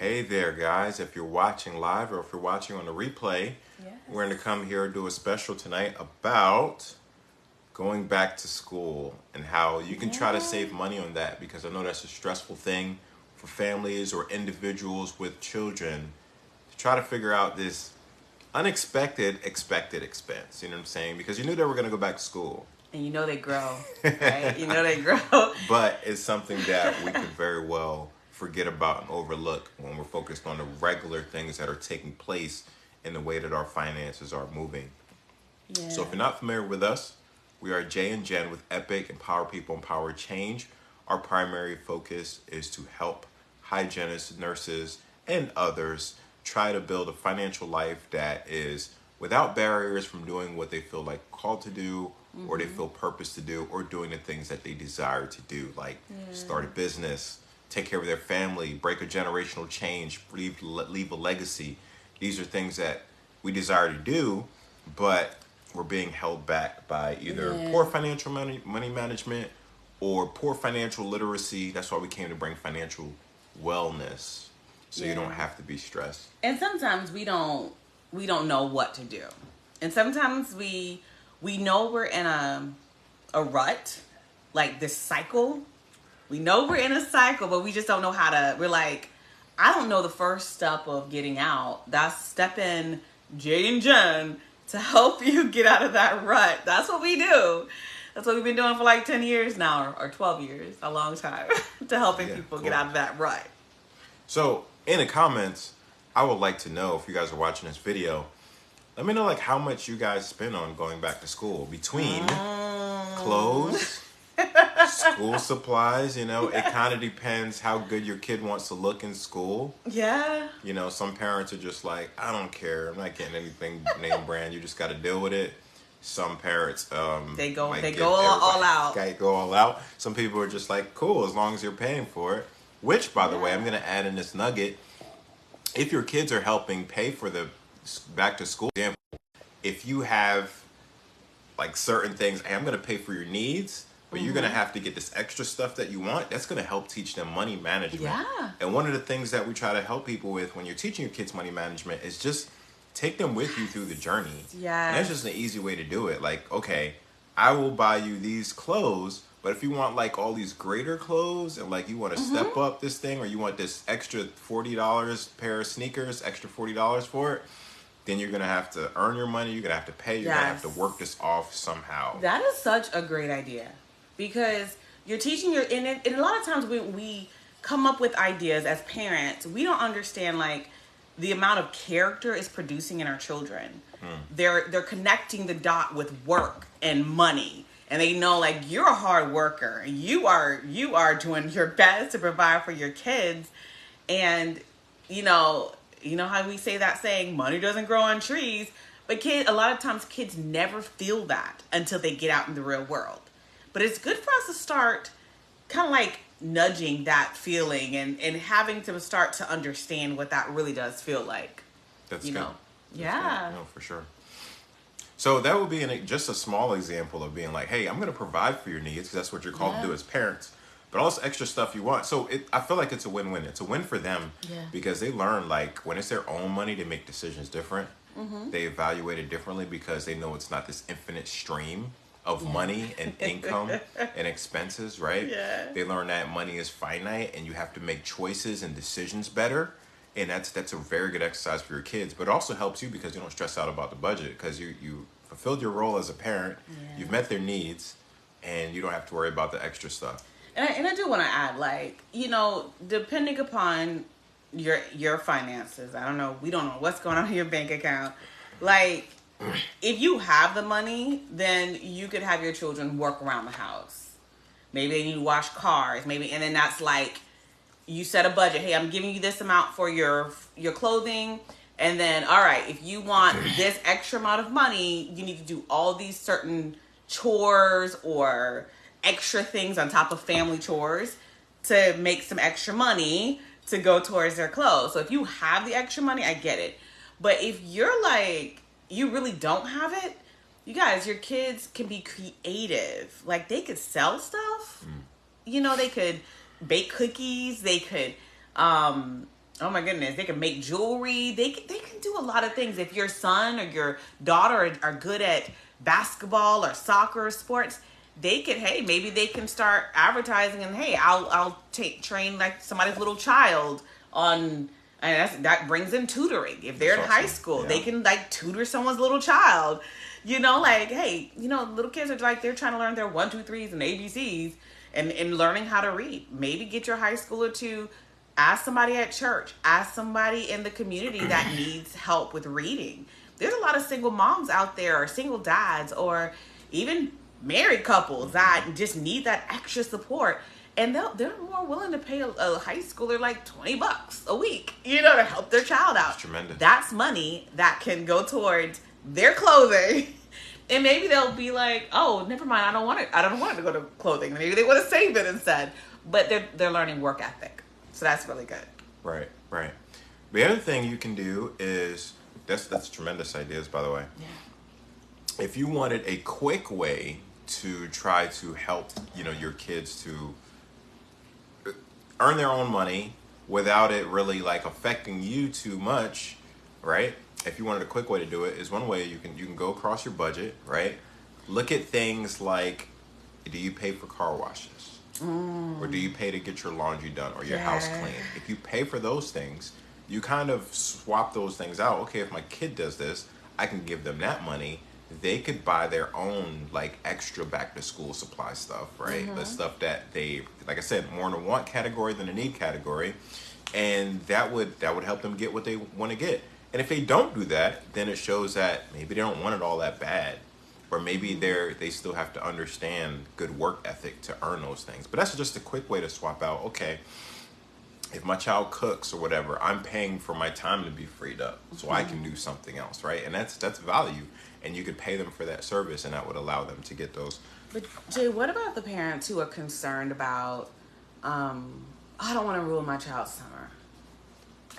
Hey there, guys. If you're watching live or if you're watching on the replay, we're going to come here and do a special tonight about going back to school and how you can try to save money on that, because I know that's a stressful thing for families or individuals with children to try to figure out this unexpected expected expense. You know what I'm saying? Because you knew they were going to go back to school. And you know they grow, right? You know they grow. But it's something that we could very well forget about and overlook when we're focused on the regular things that are taking place in the way that our finances are moving. Yeah. So if you're not familiar with us, we are Jay and Jen with EPEC, Empower People, Empower Change. Our primary focus is to help hygienists, nurses, and others try to build a financial life that is without barriers from doing what they feel like called to do, or they feel purpose to do, or doing the things that they desire to do, like start a business, take care of their family, break a generational change, leave a legacy. These are things that we desire to do, but we're being held back by either poor financial money management or poor financial literacy. That's why we came to bring financial wellness, so you don't have to be stressed. And sometimes we don't know what to do. And sometimes we know we're in a rut, like this cycle. We know we're in a cycle, but we just don't know how to. We're like, I don't know the first step of getting out. That's step in Jay and Jen to help you get out of that rut. That's what we do. That's what we've been doing for like 10 years now, or 12 years, a long time, to helping people get out of that rut. So in the comments, I would like to know, if you guys are watching this video, let me know like how much you guys spend on going back to school between clothes, school supplies. You know, it kind of depends how good your kid wants to look in school. Yeah. You know, some parents are just like, I don't care, I'm not getting anything name brand. You just got to deal with it. Some parents, they go all out. Go all out. Some people are just like, cool, as long as you're paying for it. Which, by the way, I'm going to add in this nugget. If your kids are helping pay for the back to school, example, if you have like certain things, hey, I'm going to pay for your needs, but you're going to have to get this extra stuff that you want, that's going to help teach them money management. Yeah. And one of the things that we try to help people with when you're teaching your kids money management is just take them with you through the journey. Yeah. And that's just an easy way to do it. Like, okay, I will buy you these clothes, but if you want like all these greater clothes and like you want to step up this thing, or you want this extra $40 pair of sneakers, extra $40 for it, then you're going to have to earn your money. You're going to have to pay. You're going to have to work this off somehow. That is such a great idea, because you're teaching and a lot of times we come up with ideas as parents, we don't understand like the amount of character is producing in our children. They're connecting the dot with work and money. And they know like you're a hard worker and you are doing your best to provide for your kids. And you know how we say that saying, money doesn't grow on trees, but a lot of times kids never feel that until they get out in the real world. But it's good for us to start kind of like nudging that feeling and having to start to understand what that really does feel like. That's good. That's yeah. Good. No, for sure. So that would be just a small example of being like, hey, I'm going to provide for your needs, because that's what you're called to do as parents. But all this extra stuff you want. So I feel like it's a win-win. It's a win for them because they learn like when it's their own money, they make decisions different. They evaluate it differently because they know it's not this infinite stream of money and income and expenses, right? Yeah. They learn that money is finite and you have to make choices and decisions better. And that's a very good exercise for your kids, but it also helps you because you don't stress out about the budget, because you fulfilled your role as a parent, you've met their needs, and you don't have to worry about the extra stuff. And I do want to add, like, you know, depending upon your finances, I don't know, we don't know what's going on in your bank account. Like, if you have the money, then you could have your children work around the house. Maybe they need to wash cars, and then that's like, you set a budget. Hey, I'm giving you this amount for your clothing. And then, all right, if you want this extra amount of money, you need to do all these certain chores or extra things on top of family chores to make some extra money to go towards their clothes. So if you have the extra money, I get it. But if you're like, you really don't have it, you guys, your kids can be creative. Like, they could sell stuff. You know, they could bake cookies. They could Oh my goodness, they can make jewelry. They can do a lot of things. If your son or your daughter are good at basketball or soccer or sports, they could, hey, maybe they can start advertising and, hey, I'll take train like somebody's little child on, and that brings in tutoring. If they're That's in high awesome. school, Yeah. they can like tutor someone's little child. Like, hey, little kids are like, they're trying to learn their 1, 2, 3s and ABCs and learning how to read. Maybe get your high schooler to ask somebody at church, ask somebody in the community that needs help with reading. There's a lot of single moms out there, or single dads, or even married couples that just need that extra support. And they're more willing to pay a high schooler like $20 a week, to help their child out. That's tremendous. That's money that can go towards their clothing. And maybe they'll be like, oh, never mind, I don't want it to go to clothing. Maybe they want to save it instead. But they're learning work ethic. So that's really good. Right, right. The other thing you can do is that's tremendous ideas, by the way. Yeah. If you wanted a quick way to try to help, your kids to earn their own money without it really like affecting you too much, right? If you wanted a quick way to do it, is one way you can go across your budget, right? Look at things like, do you pay for car washes? Or do you pay to get your laundry done or your house cleaned? If you pay for those things, you kind of swap those things out. Okay, if my kid does this, I can give them that money. They could buy their own like extra back to school supply stuff, right? The stuff that they, like I said, more in a want category than a need category, and that would help them get what they want to get. And if they don't do that, then it shows that maybe they don't want it all that bad. Or maybe they still have to understand good work ethic to earn those things. But that's just a quick way to swap out. Okay, if my child cooks or whatever, I'm paying for my time to be freed up so I can do something else, right? And that's value. And you could pay them for that service, and that would allow them to get those. But Jay, what about the parents who are concerned about, I don't want to ruin my child's summer.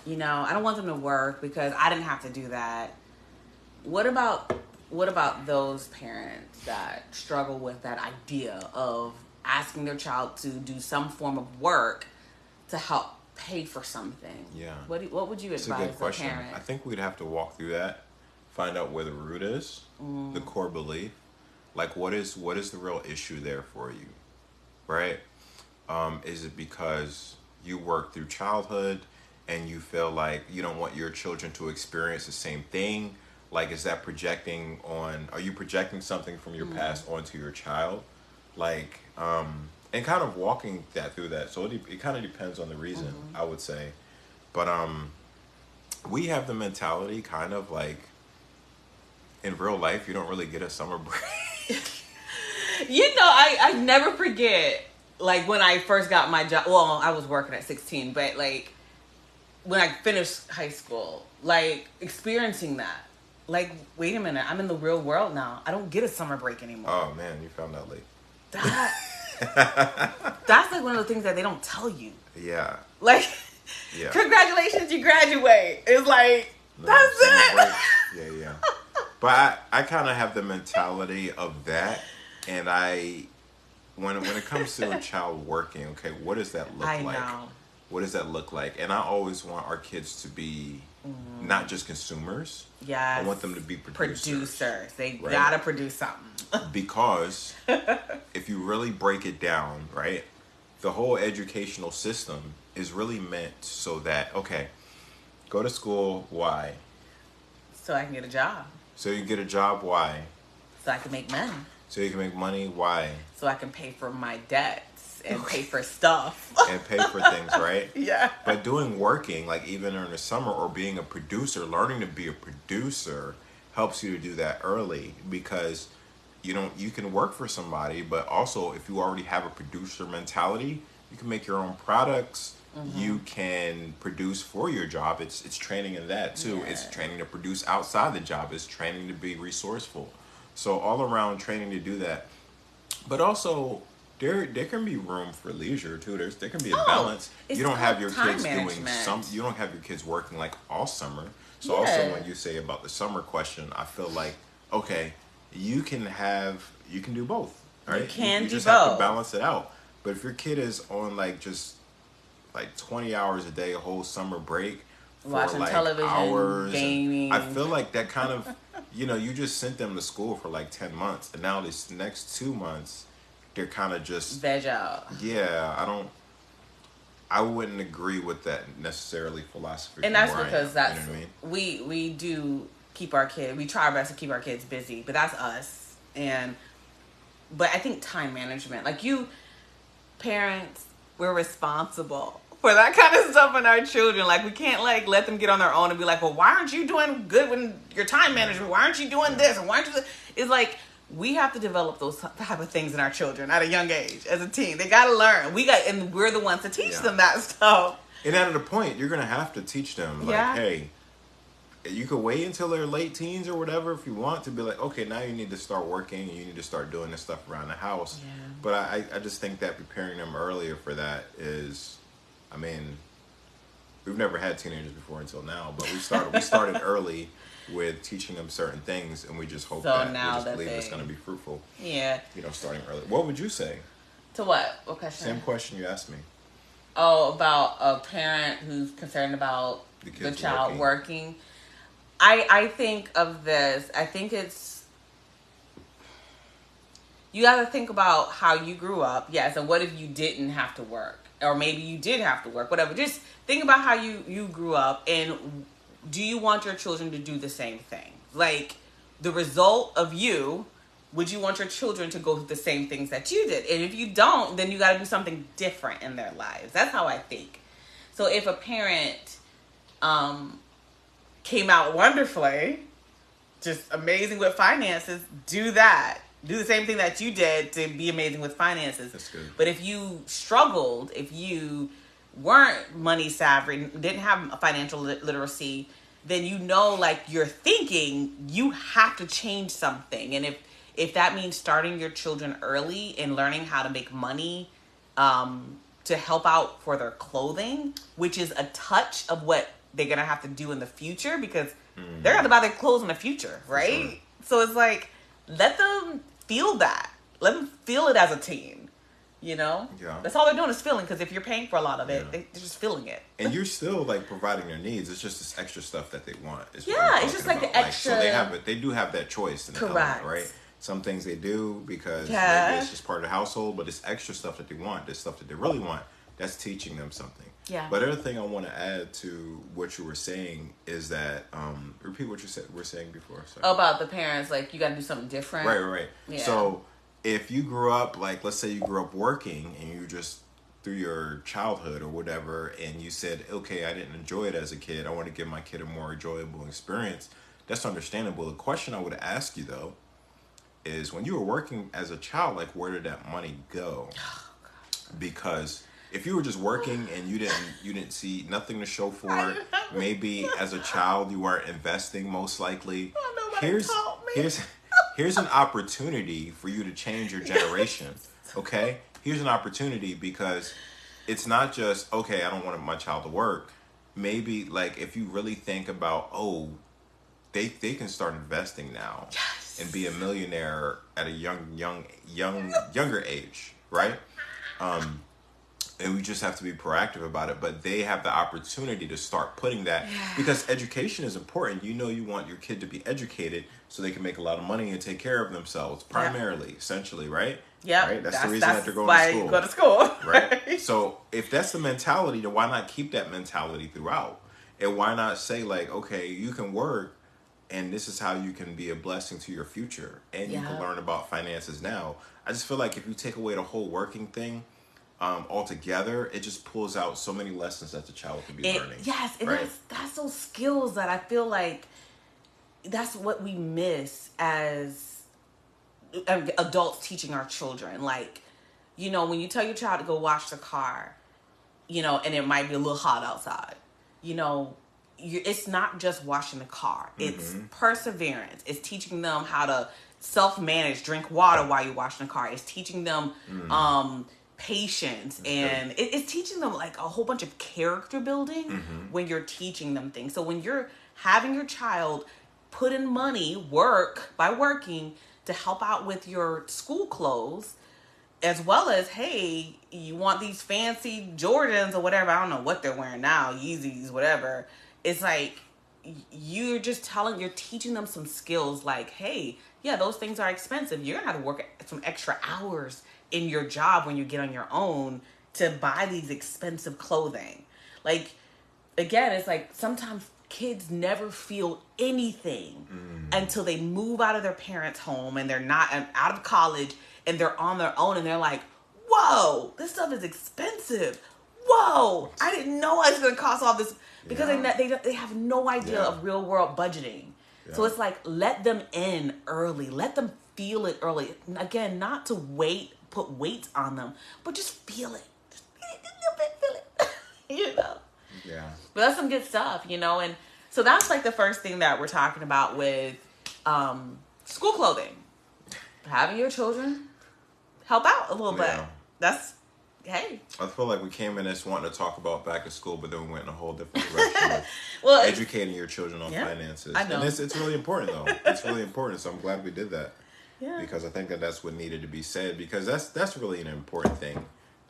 I don't want them to work because I didn't have to do that. What about those parents that struggle with that idea of asking their child to do some form of work to help pay for something? Yeah. What would you It's a advise good a question. parent? I think we'd have to walk through that, find out where the root is, the core belief. Like, what is the real issue there for you, right? Is it because you work through childhood and you feel like you don't want your children to experience the same thing? Like, is that are you projecting something from your past onto your child? Like, and kind of walking through that. So it kind of depends on the reason, I would say. But we have the mentality kind of like, in real life, you don't really get a summer break. I never forget, like, when I first got my job. Well, I was working at 16, but like when I finished high school, like experiencing that. Like, wait a minute, I'm in the real world now. I don't get a summer break anymore. Oh man, you found out late. That's like one of the things that they don't tell you. Yeah. Like, Yeah. Congratulations, you graduate. It's like, No, that's summer it. break. Yeah. But I kind of have the mentality of that, and when it comes to a child working, okay, what does that look I like? know. What does that look like? And I always want our kids to be not just consumers. Yes. I want them to be producers. They right? gotta produce something. Because if you really break it down, right, the whole educational system is really meant so that, okay, go to school, why? So I can get a job. So you get a job, why? So I can make money. So you can make money, why? So I can pay for my debts and pay for stuff. And pay for things, right? Yeah. But working, like even during the summer, or being a producer, learning to be a producer helps you to do that early, because you can work for somebody, but also if you already have a producer mentality, you can make your own products. You can produce for your job. It's training in that too. Yeah. It's training to produce outside the job. It's training to be resourceful. So all around training to do that. But also there can be room for leisure too. There can be a balance. You don't have your kids you don't have your kids working like all summer. So also when you say about the summer question, I feel like, okay, you can do both, right? You can you do just both. have to balance it out. But if your kid is on like just like 20 hours a day, a whole summer break for Watching like television, hours. gaming. I feel like that kind of, you just sent them to school for like 10 months, and now this next 2 months, they're kind of just veg out. Yeah, I wouldn't agree with that necessarily philosophy. And that's because that's, you know what I mean? we do keep our kids, we try our best to keep our kids busy, but that's us. But I think time management, like parents, we're responsible for that kind of stuff in our children. Like, we can't like let them get on their own and be like, well, why aren't you doing good when your time management? Why aren't you doing this? And why aren't you? It's like, we have to develop those type of things in our children at a young age as a teen. They got to learn. And we're the ones to teach them that stuff. And at a point, you're going to have to teach them, like, hey, you could wait until they're late teens or whatever if you want to be like, okay, now you need to start working and you need to start doing this stuff around the house. Yeah. But I just think that preparing them earlier for that is, I mean, we've never had teenagers before until now, but we started early with teaching them certain things, and we just hope that we just believe it's going to be fruitful. Yeah. Starting early. What would you say? To what? What question? Same question you asked me. Oh, about a parent who's concerned about the child working. I think of this. I think you got to think about how you grew up. Yes, and what if you didn't have to work? Or maybe you did have to work, whatever. Just think about how you grew up, and do you want your children to do the same thing? Like, the result of would you want your children to go through the same things that you did? And if you don't, then you got to do something different in their lives. That's how I think. So if a parent came out wonderfully, just amazing with finances, do that. Do the same thing that you did to be amazing with finances. That's good. But if you struggled, if you weren't money savvy, didn't have financial literacy, then like you're thinking you have to change something. And if that means starting your children early and learning how to make money to help out for their clothing, which is a touch of what they're going to have to do in the future, because they're going to buy their clothes in the future, right? Sure. So it's like, let them feel that. Let them feel it as a teen. Yeah. That's all they're doing is feeling, because if you're paying for a lot of it, they're just feeling it. And you're still like providing their needs. It's just this extra stuff that they want. It's just like the extra. So they do have that choice in the element, right? Some things they do because maybe it's just part of the household, but it's extra stuff that they want, this stuff that they really want. That's teaching them something. Yeah. But the other thing I want to add to what you were saying is that repeat what you were saying before. Sorry. About the parents, like, you got to do something different. Right. Yeah. So if you grew up, like, let's say you grew up working and you just through your childhood or whatever, and you said, okay, I didn't enjoy it as a kid, I want to give my kid a more enjoyable experience, that's understandable. The question I would ask you, though, is when you were working as a child, like, where did that money go? Because if you were just working and you didn't see nothing to show for it, maybe as a child you weren't investing, most likely. Here's an opportunity for you to change your generation. Okay? Here's an opportunity, because it's not just, okay, I don't want my child to work. Maybe, like, if you really think about, they can start investing now and be a millionaire at a younger age, right? And we just have to be proactive about it. But they have the opportunity to start putting that, because education is important. You want your kid to be educated so they can make a lot of money and take care of themselves, primarily, essentially, right? Yeah, right? That's the reason that they're going to school. You go to school, right? So if that's the mentality, then why not keep that mentality throughout? And why not say, like, okay, you can work, and this is how you can be a blessing to your future, and you can learn about finances now. I just feel like if you take away the whole working thing altogether, it just pulls out so many lessons that the child can be learning. Yes, and that's those skills that I feel like that's what we miss as adults teaching our children. Like, when you tell your child to go wash the car, and it might be a little hot outside, it's not just washing the car. It's perseverance. It's teaching them how to self-manage, drink water while you're washing the car. It's teaching them patience, and it's teaching them like a whole bunch of character building when you're teaching them things. So when you're having your child put in money, work by working to help out with your school clothes, as well as, hey, you want these fancy Jordans or whatever. I don't know what they're wearing now, Yeezys, whatever. It's like you're teaching them some skills like, hey, yeah, those things are expensive. You're going to have to work some extra hours in your job when you get on your own to buy these expensive clothing. Like, again, it's like sometimes kids never feel anything until they move out of their parents' home and they're not out of college and they're on their own and they're like, whoa, this stuff is expensive. Whoa, I didn't know it was going to cost all this, because they have no idea of real world budgeting. Yeah. So it's like, let them in early. Let them feel it early. Again, not to put weights on them, but just feel it. Just feel it. You know? Yeah. But that's some good stuff, you know? And so that's like the first thing that we're talking about with school clothing. Having your children help out a little bit. That's, hey. I feel like we came in this wanting to talk about back to school, but then we went in a whole different direction with educating your children on finances. I know. And it's really important, though. It's really important. So I'm glad we did that. Yeah. Because I think that's what needed to be said. Because that's really an important thing.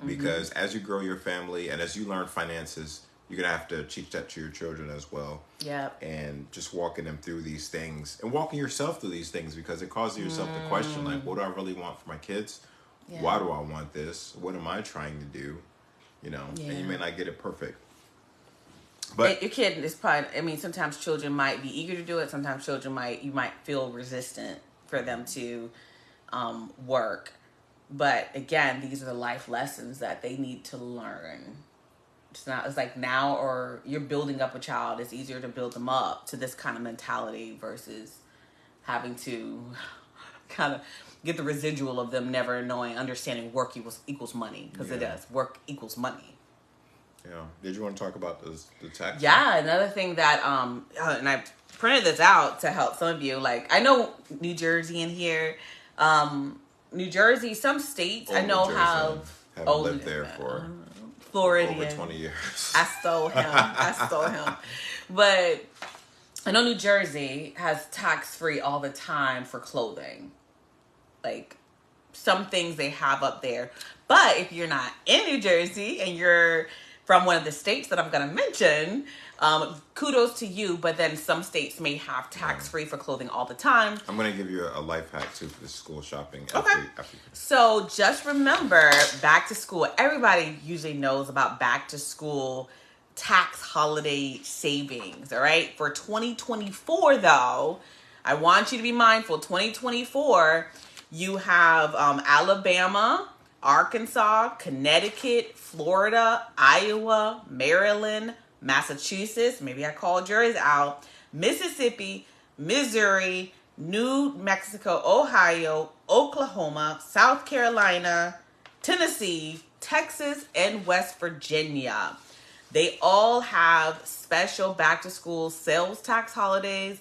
Because as you grow your family and as you learn finances, you're going to have to teach that to your children as well. Yeah. And just walking them through these things and walking yourself through these things, because it causes yourself to question, like, what do I really want for my kids? Yeah. Why do I want this? What am I trying to do? You know, and you may not get it perfect. But your kid is probably, sometimes children might be eager to do it. Sometimes you might feel resistant for them to work. But again, these are the life lessons that they need to learn. It's like now, or you're building up a child, it's easier to build them up to this kind of mentality versus having to kind of get the residual of them never understanding work equals money, because it does. Work equals money. Yeah. Did you want to talk about the tax? Yeah, another thing that and I printed this out to help some of you. Like, I know New Jersey in here, New Jersey, some states I know have lived there for Floridian. Over 20 years. I stole him. But I know New Jersey has tax-free all the time for clothing. Like, some things they have up there. But if you're not in New Jersey and you're from one of the states that I'm going to mention, kudos to you. But then some states may have tax-free for clothing all the time. I'm going to give you a life hack, too, for the school shopping. Okay. So just remember, back to school. Everybody usually knows about back to school tax holiday savings, all right? For 2024, though, I want you to be mindful. 2024, you have Alabama, Arkansas, Connecticut, Florida, Iowa, Maryland, Massachusetts, maybe I called yours out, Mississippi, Missouri, New Mexico, Ohio, Oklahoma, South Carolina, Tennessee, Texas, and West Virginia. They all have special back-to-school sales tax holidays.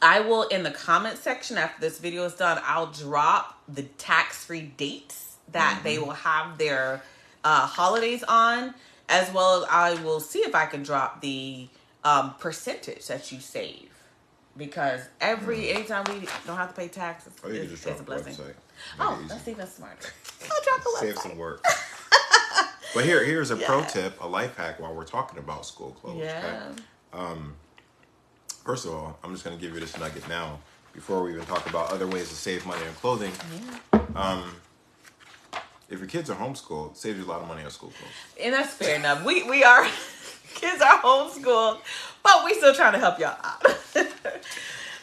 I will, in the comment section after this video is done, I'll drop the tax-free dates that they will have their holidays on, as well as I will see if I can drop the percentage that you save. Because anytime we don't have to pay taxes, it's a blessing. That's even smarter. I'll drop the website. Save some work. But here's a pro tip, a life hack while we're talking about school clothes. Yeah. Okay? First of all, I'm just going to give you this nugget now before we even talk about other ways to save money on clothing. Yeah. If your kids are homeschooled, it saves you a lot of money on school clothes. And that's fair enough. We are, kids are homeschooled, but we still trying to help y'all out.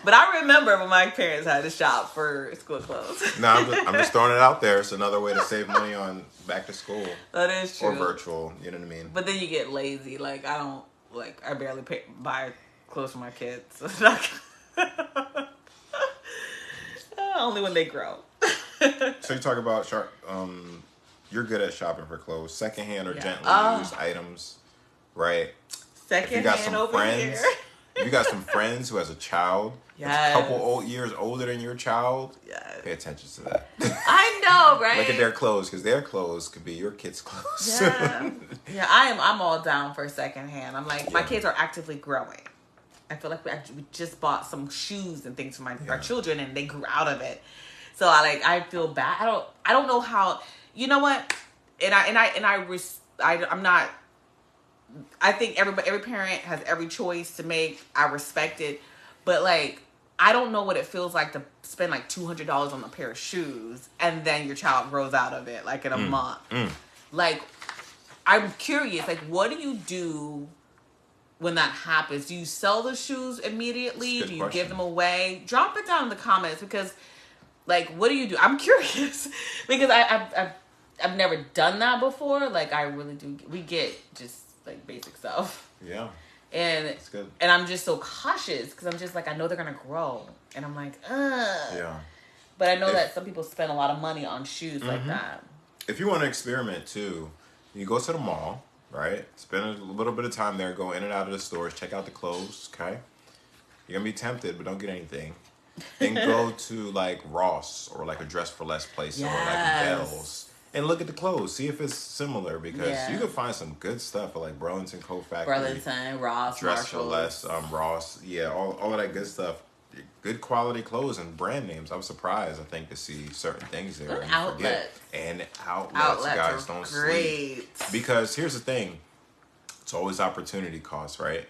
But I remember when my parents had to shop for school clothes. No, I'm just throwing it out there. It's another way to save money on back to school. That is true. Or virtual, you know what I mean? But then you get lazy. Like, I barely buy clothes for my kids. Only when they grow. So you talk about you're good at shopping for clothes, secondhand or gently used items, right? Secondhand over here. If you got some friends who has a child that's a couple years older than your child, pay attention to that. I know, right? Look at their clothes, because their clothes could be your kids' clothes. Yeah, I'm all down for secondhand. I'm like, my kids are actively growing. I feel like we just bought some shoes and things for our children, and they grew out of it. So I feel bad. I don't know how. You know what? I'm not. I think every parent has every choice to make. I respect it, but like I don't know what it feels like to spend like $200 on a pair of shoes and then your child grows out of it like in a month. Like I'm curious. Like what do you do when that happens? Do you sell the shoes immediately? Do you give them away? Drop it down in the comments because. Like, what do you do? I'm curious because I've never done that before. Like, I really do. We get just like basic stuff. Yeah. And it's good. And I'm just so cautious because I'm just like I know they're gonna grow, and I'm like, ugh. Yeah. But I know that some people spend a lot of money on shoes like that. If you want to experiment too, you go to the mall, right? Spend a little bit of time there. Go in and out of the stores. Check out the clothes. Okay. You're gonna be tempted, but don't get anything. Then go to like Ross or like a Dress for Less place or like Bells and look at the clothes. See if it's similar because you can find some good stuff at like Burlington Coat Factory, Burlington, Ross, Dress Marshalls. for Less, Ross. Yeah, all of that good stuff. Good quality clothes and brand names. I'm surprised, I think, to see certain things there. And outlets. And outlets guys, don't sleep. Because here's the thing. It's always opportunity cost, right?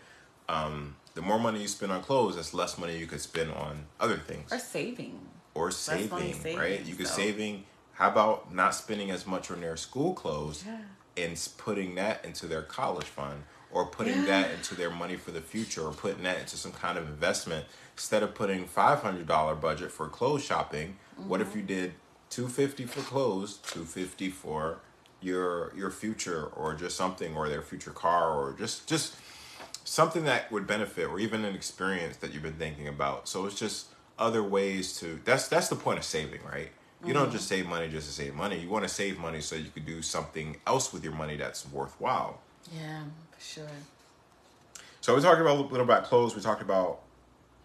The more money you spend on clothes, that's less money you could spend on other things. Or saving. Right? You could saving. How about not spending as much on their school clothes and putting that into their college fund or putting that into their money for the future or putting that into some kind of investment instead of putting $500 budget for clothes shopping. What if you did $250 for clothes, $250 for your future or just something or their future car or just something that would benefit or even an experience that you've been thinking about. So it's just other ways to that's the point of saving, right? You don't just save money just to save money. You want to save money so you could do something else with your money that's worthwhile. Yeah, for sure. So we talked about a little about clothes. We talked about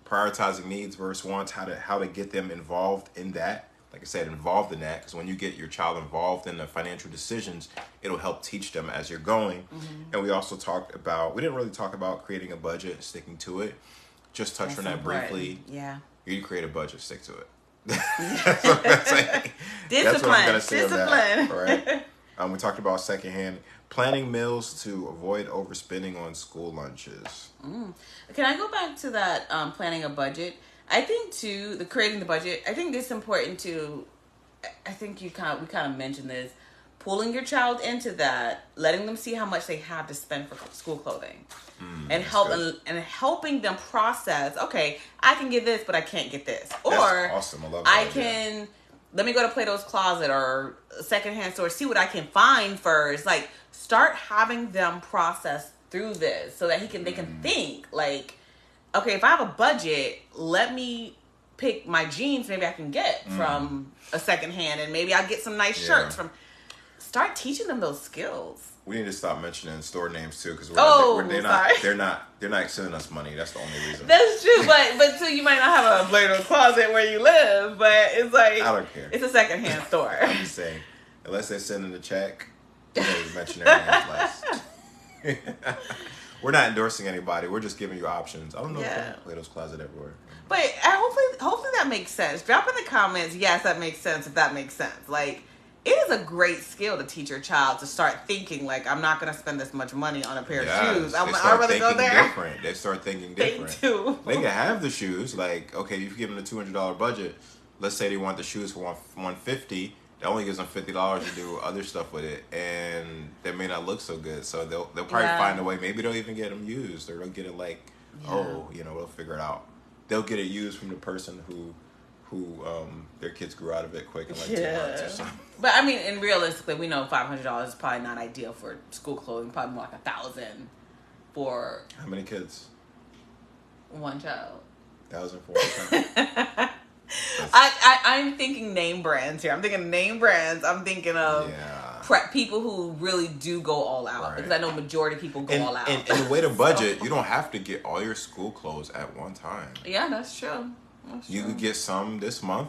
prioritizing needs versus wants, how to get them involved in that. Like I said, involved in that, because when you get your child involved in the financial decisions, it'll help teach them as you're going. And we also talked about, we didn't really talk about creating a budget, sticking to it. Just touch on that briefly. Yeah. You create a budget, stick to it. That's what I'm going to say. Discipline. That's what I'm going to say on that. All right. We talked about secondhand planning meals to avoid overspending on school lunches. Can I go back to that planning a budget? I think too, the creating the budget, I think it's important to, I think we kind of mentioned this, pulling your child into that, letting them see how much they have to spend for school clothing. And helping them process, okay, I can get this, but I can't get this. Or that's awesome. I love that idea. Let me go to Plato's Closet or a secondhand store, see what I can find first. Like, start having them process through this so that they can think, like, okay, if I have a budget, let me pick my jeans maybe I can get from a secondhand, and maybe I'll get some nice shirts from. Start teaching them those skills. We need to stop mentioning store names too, because they're not sending us money. That's the only reason. That's true, but too, you might not have a Plato's Closet where you live, but it's like I don't care. It's a secondhand store. I'm just saying, unless they're sending the check, we don't mention their names last. We're not endorsing anybody. We're just giving you options. I don't know if Plato's Closet everywhere. But hopefully that makes sense. Drop in the comments. Yes, that makes sense. If that makes sense, like. It is a great skill to teach your child to start thinking like, I'm not going to spend this much money on a pair of shoes. I'd rather go there. Different. They start thinking different. They can have the shoes. Like, okay, you've given them a $200 budget. Let's say they want the shoes for $150. That only gives them $50 to do other stuff with it, and they may not look so good. So they'll probably find a way. Maybe they'll even get them used, or they'll get it like, they'll figure it out. They'll get it used from the person who their kids grew out of it quick in like 2 months or something. But I mean, and realistically, we know $500 is probably not ideal for school clothing. Probably more like $1,000 for. How many kids? One child. 1,000 for one child. I'm thinking name brands here. I'm thinking name brands. I'm thinking of people who really do go all out, because I know majority of people go all out. And the way to budget, you don't have to get all your school clothes at one time. Yeah, that's true. You could get some this month,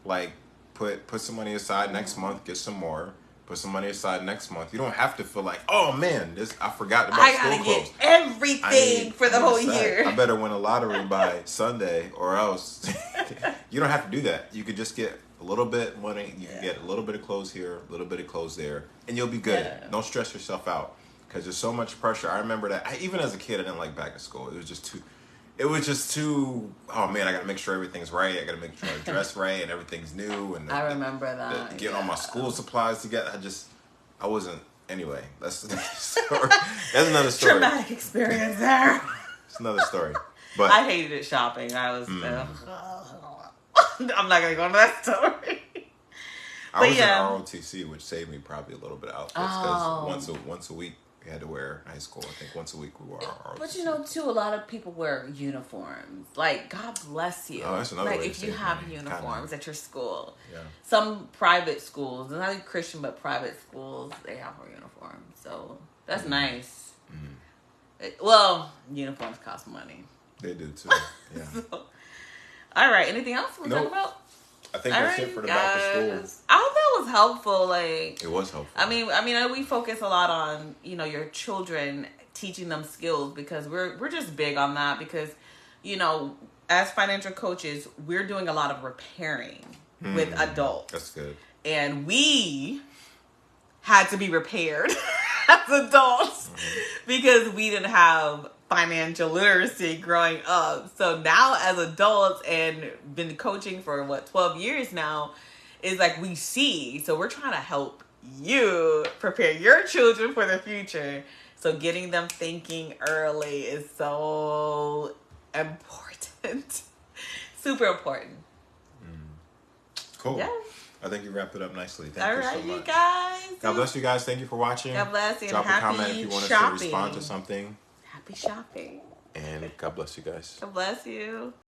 like put some money aside next month, get some more, put some money aside next month. You don't have to feel like, oh man, I forgot about I school gotta clothes. get everything for the whole year. I better win a lottery by Sunday, or else you don't have to do that. You could just get a little bit money. You can get a little bit of clothes here, a little bit of clothes there, and you'll be good. Yeah. Don't stress yourself out because there's so much pressure. I remember that even as a kid, I didn't like back to school. It was just too. Oh man, I gotta make sure everything's right. I gotta make sure I dress right and everything's new. And I remember that. Getting all my school supplies together. I wasn't. Anyway, that's another story. That's another story. Traumatic experience there. It's another story. But I hated it shopping. I was. I'm not gonna go into that story. I was in ROTC, which saved me probably a little bit of outfits because once a week we had to wear high school. I think once a week we wore our ROTC. But you know, too, a lot of people wear uniforms. Like, God bless you. Oh, that's another way if to you save have money. uniforms Kinda. at your school. Yeah. Some private schools, not even Christian, but private schools, they have a uniform. So that's nice. Well, uniforms cost money. They do too. Yeah. All right. Anything else we're talking Nope. about? I think that's it for the back to school. I hope that was helpful. Like, It was helpful. I mean, we focus a lot on, you know, your children, teaching them skills, because we're just big on that, because, you know, as financial coaches, we're doing a lot of repairing with adults. That's good. And we had to be repaired as adults because we didn't have financial literacy growing up. So now as adults, and been coaching for 12 years now, is like we see. So we're trying to help you prepare your children for the future. So getting them thinking early is so important. Super important. Cool. Yeah. I think you wrapped it up nicely. Thank All you right, so much. you guys. God bless you guys. Thank you for watching. God bless you. Drop a comment if you want us to respond to something. Happy shopping. And God bless you guys. God bless you.